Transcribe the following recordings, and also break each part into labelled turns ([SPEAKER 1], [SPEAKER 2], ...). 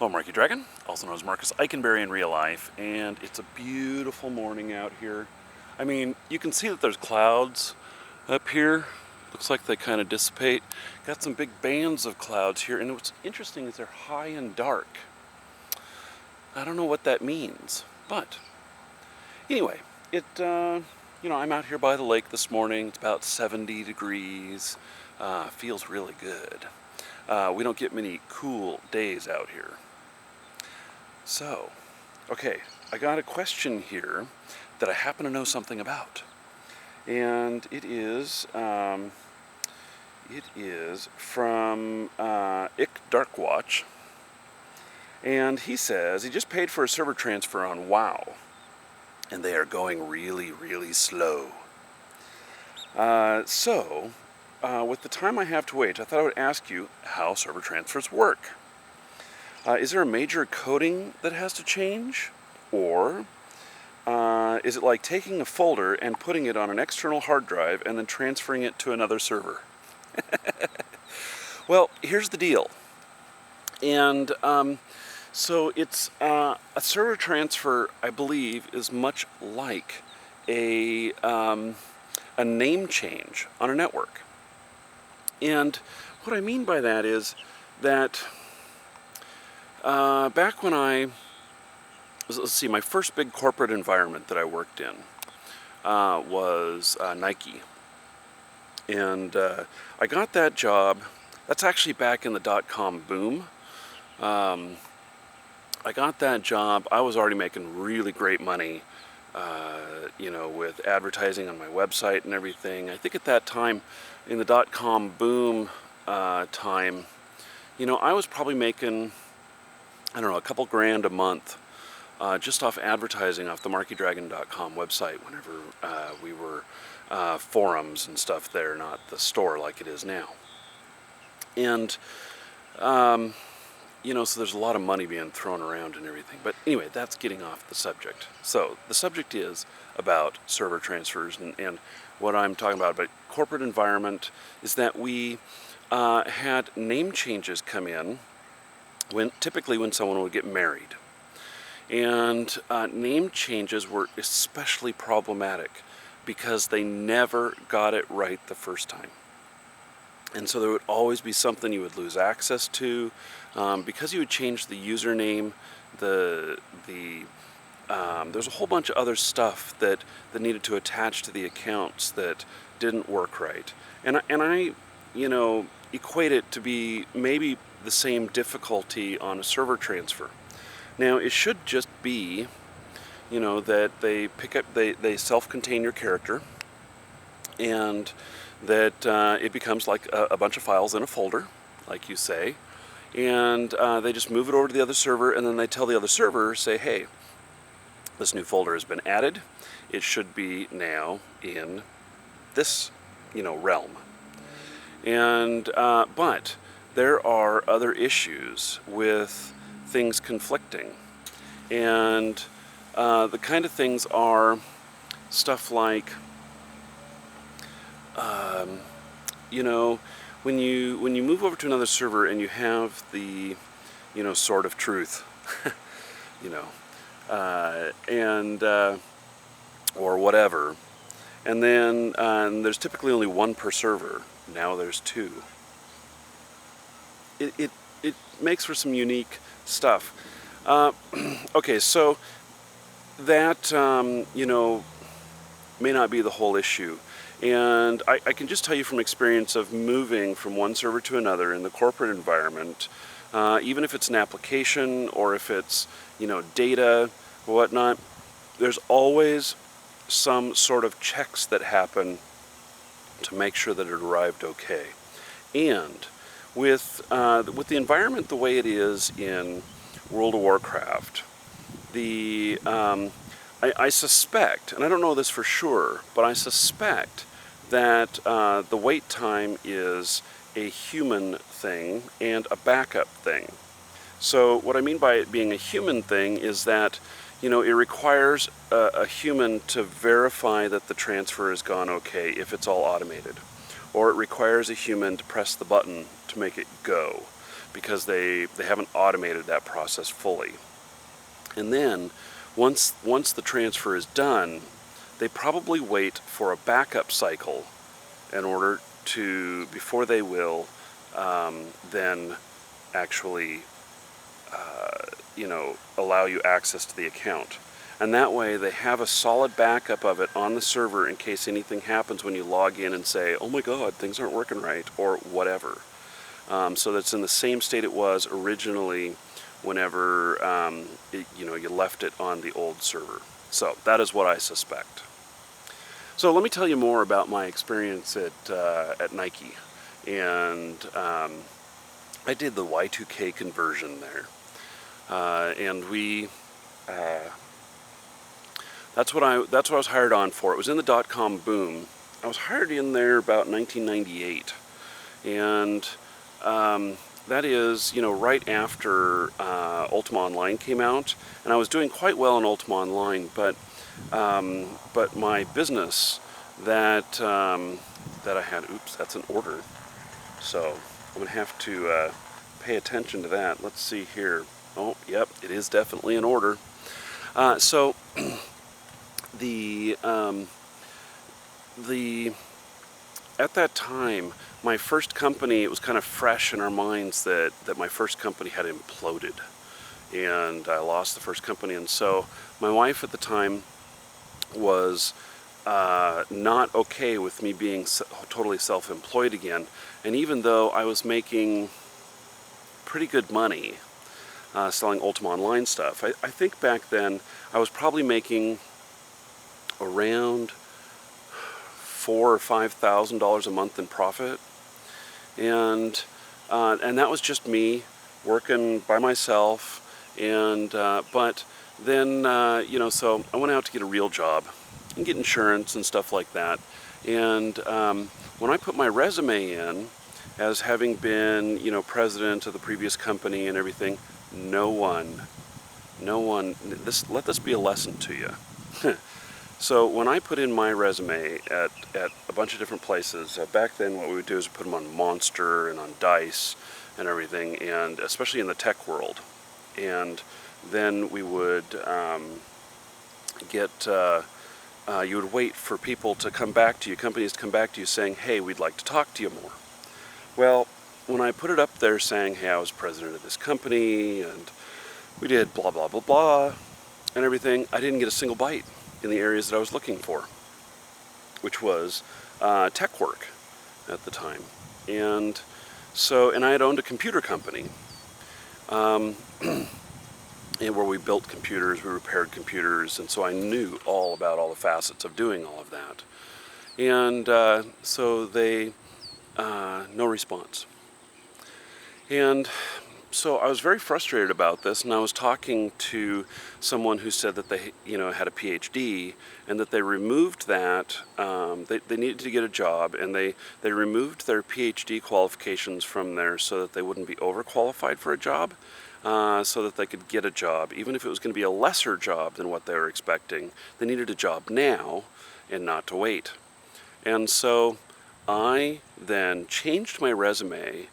[SPEAKER 1] Hello, Marky Dragon, also known as Marcus Eikenberry in real life, and it's a beautiful morning out here. I mean, you can see that there's clouds up here. Looks like they kind of dissipate. Got some big bands of clouds here, and what's interesting is they're high and dark. I don't know what that means, but anyway, I'm out here by the lake this morning. It's about 70 degrees. Feels really good. We don't get many cool days out here. So, okay, I got a question here that I happen to know something about, and it is from Ick Darkwatch, and he says he just paid for a server transfer on WoW, and they are going really, really slow. With the time I have to wait, I thought I would ask you how server transfers work. Is there a major coding that has to change? Or is it like taking a folder and putting it on an external hard drive and then transferring it to another server? Well, here's the deal. And so it's a server transfer, I believe, is much like a name change on a network. And what I mean by that is that back when my first big corporate environment that I worked in was Nike. And I got that job. That's actually back in the dot-com boom. I got that job. I was already making really great money, with advertising on my website and everything. I think at that time, in the dot-com boom time, I was probably making, a couple grand a month just off advertising off the markydragon.com website whenever we were forums and stuff there, not the store like it is now. And, so there's a lot of money being thrown around and everything. But anyway, that's getting off the subject. So the subject is about server transfers, and what I'm talking about corporate environment is that we had name changes come in typically when someone would get married. And name changes were especially problematic because they never got it right the first time. And so there would always be something you would lose access to because you would change the username. There's a whole bunch of other stuff that needed to attach to the accounts that didn't work right. And I equate it to be maybe the same difficulty on a server transfer. Now, it should just be, that they self-contain your character, and that it becomes like a bunch of files in a folder, like you say, and they just move it over to the other server, and then they tell the other server, say, hey, this new folder has been added. It should be now in this, realm. And but there are other issues with things conflicting, and the kind of things are stuff like, when you move over to another server and you have the, sword of truth, or whatever, and then there's typically only one per server. Now there's two. It makes for some unique stuff. Okay, so that may not be the whole issue. And I can just tell you from experience of moving from one server to another in the corporate environment, even if it's an application or if it's, data or whatnot, there's always some sort of checks that happen to make sure that it arrived okay. And with the environment the way it is in World of Warcraft, I suspect, and I don't know this for sure, but I suspect that the wait time is a human thing and a backup thing. So what I mean by it being a human thing is that, it requires a human to verify that the transfer has gone okay if it's all automated. Or it requires a human to press the button to make it go. because they haven't automated that process fully. And then once the transfer is done, they probably wait for a backup cycle in order to, before they will then actually allow you access to the account. And that way they have a solid backup of it on the server in case anything happens when you log in and say, oh my god, things aren't working right, or whatever. So that's in the same state it was originally whenever you left it on the old server. So that is what I suspect. So let me tell you more about my experience at Nike. And I did the Y2K conversion there. And we... That's what I was hired on for. It was in the dot-com boom. I was hired in there about 1998, and that is, right after Ultima Online came out, and I was doing quite well in Ultima Online. But my business that I had, oops, that's an order. So I'm gonna have to pay attention to that. Let's see here. Oh, yep, it is definitely an order. So. At that time, my first company, it was kind of fresh in our minds that my first company had imploded, and I lost the first company. And so my wife at the time was not okay with me being totally self-employed again. And even though I was making pretty good money selling Ultima Online stuff, I think back then I was probably making around $4,000 or $5,000 a month in profit, and that was just me working by myself. And but then so I went out to get a real job and get insurance and stuff like that. And when I put my resume in as having been president of the previous company and everything, no one. Let this be a lesson to you. So when I put in my resume at a bunch of different places, back then what we would do is put them on Monster and on Dice and everything, and especially in the tech world. And then we would you would wait for people to come back to you, companies to come back to you saying, hey, we'd like to talk to you more. Well, when I put it up there saying, hey, I was president of this company, and we did blah, blah, blah, blah, and everything, I didn't get a single bite in the areas that I was looking for, which was tech work at the time. And I had owned a computer company where we built computers, we repaired computers, and so I knew all about all the facets of doing all of that. And so they, no response. And so I was very frustrated about this, and I was talking to someone who said that they, had a PhD, and that they removed that. They needed to get a job, and they removed their PhD qualifications from there so that they wouldn't be overqualified for a job, so that they could get a job, even if it was going to be a lesser job than what they were expecting. They needed a job now, and not to wait. And so I then changed my resume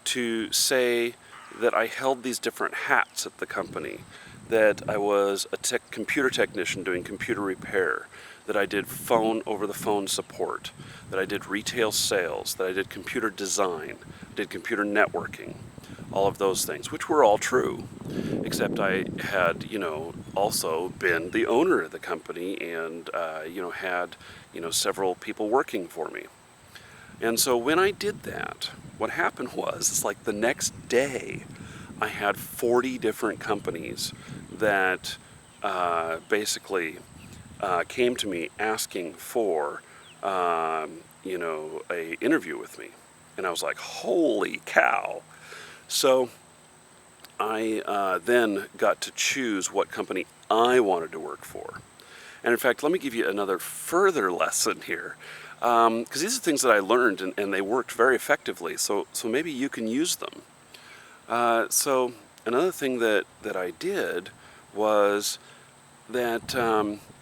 [SPEAKER 1] to say that I held these different hats at the company, that I was a computer technician doing computer repair, that I did over-the-phone support, that I did retail sales, that I did computer design, did computer networking, all of those things, which were all true, except I had, also been the owner of the company and, had, several people working for me. And so when I did that, what happened was, it's like the next day, I had 40 different companies that basically came to me asking for, a interview with me. And I was like, holy cow. So I then got to choose what company I wanted to work for. And in fact, let me give you another further lesson here. Because these are things that I learned, and they worked very effectively, so maybe you can use them. So another thing that I did was that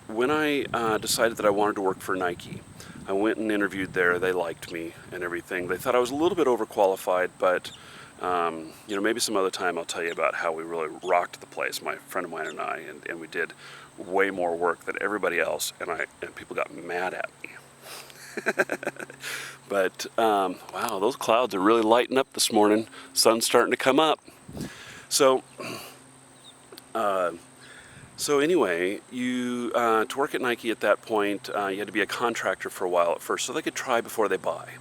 [SPEAKER 1] when I decided that I wanted to work for Nike, I went and interviewed there. They liked me and everything. They thought I was a little bit overqualified, but Maybe some other time I'll tell you about how we really rocked the place, my friend of mine and I, and we did way more work than everybody else, and people got mad at me. But wow, those clouds are really lighting up this morning. Sun's starting to come up. So anyway, you to work at Nike at that point, you had to be a contractor for a while at first, so they could try before they buy.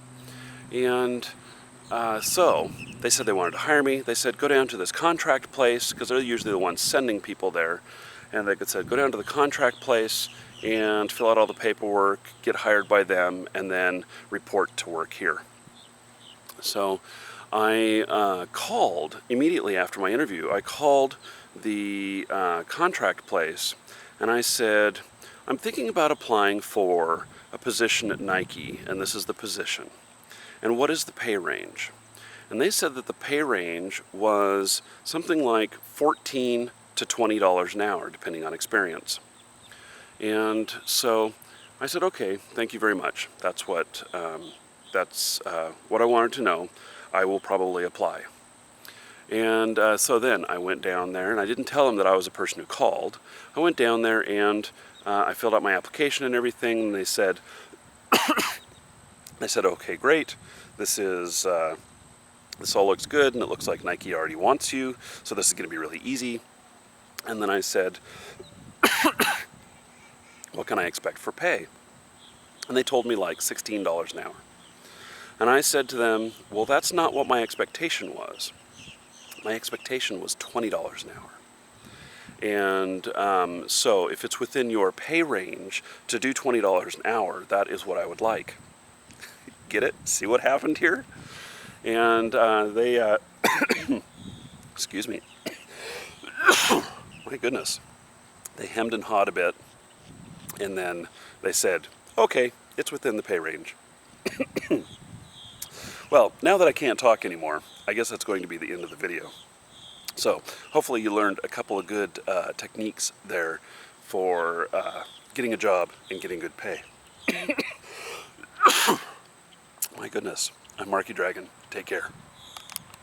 [SPEAKER 1] And so they said they wanted to hire me. They said, go down to this contract place, because they're usually the ones sending people there. And they said, go down to the contract place and fill out all the paperwork, get hired by them, and then report to work here. So I called immediately after my interview. I called the contract place and I said, I'm thinking about applying for a position at Nike, and this is the position. And what is the pay range? And they said that the pay range was something like $14 to $20 an hour, depending on experience. And so I said, okay, thank you very much. That's what I wanted to know. I will probably apply. And so then I went down there, and I didn't tell them that I was a person who called. I went down there and I filled out my application and everything, and they said, okay, great. This all looks good, and it looks like Nike already wants you, so this is going to be really easy. And then I said, what can I expect for pay? And they told me like $16 an hour. And I said to them, well, that's not what my expectation was. My expectation was $20 an hour. And so if it's within your pay range to do $20 an hour, that is what I would like. Get it? See what happened here? And they, excuse me, my goodness, they hemmed and hawed a bit, and then they said, okay, it's within the pay range. Well, now that I can't talk anymore, I guess that's going to be the end of the video. So hopefully you learned a couple of good techniques there for getting a job and getting good pay. My goodness, I'm Marky Dragon. Take care.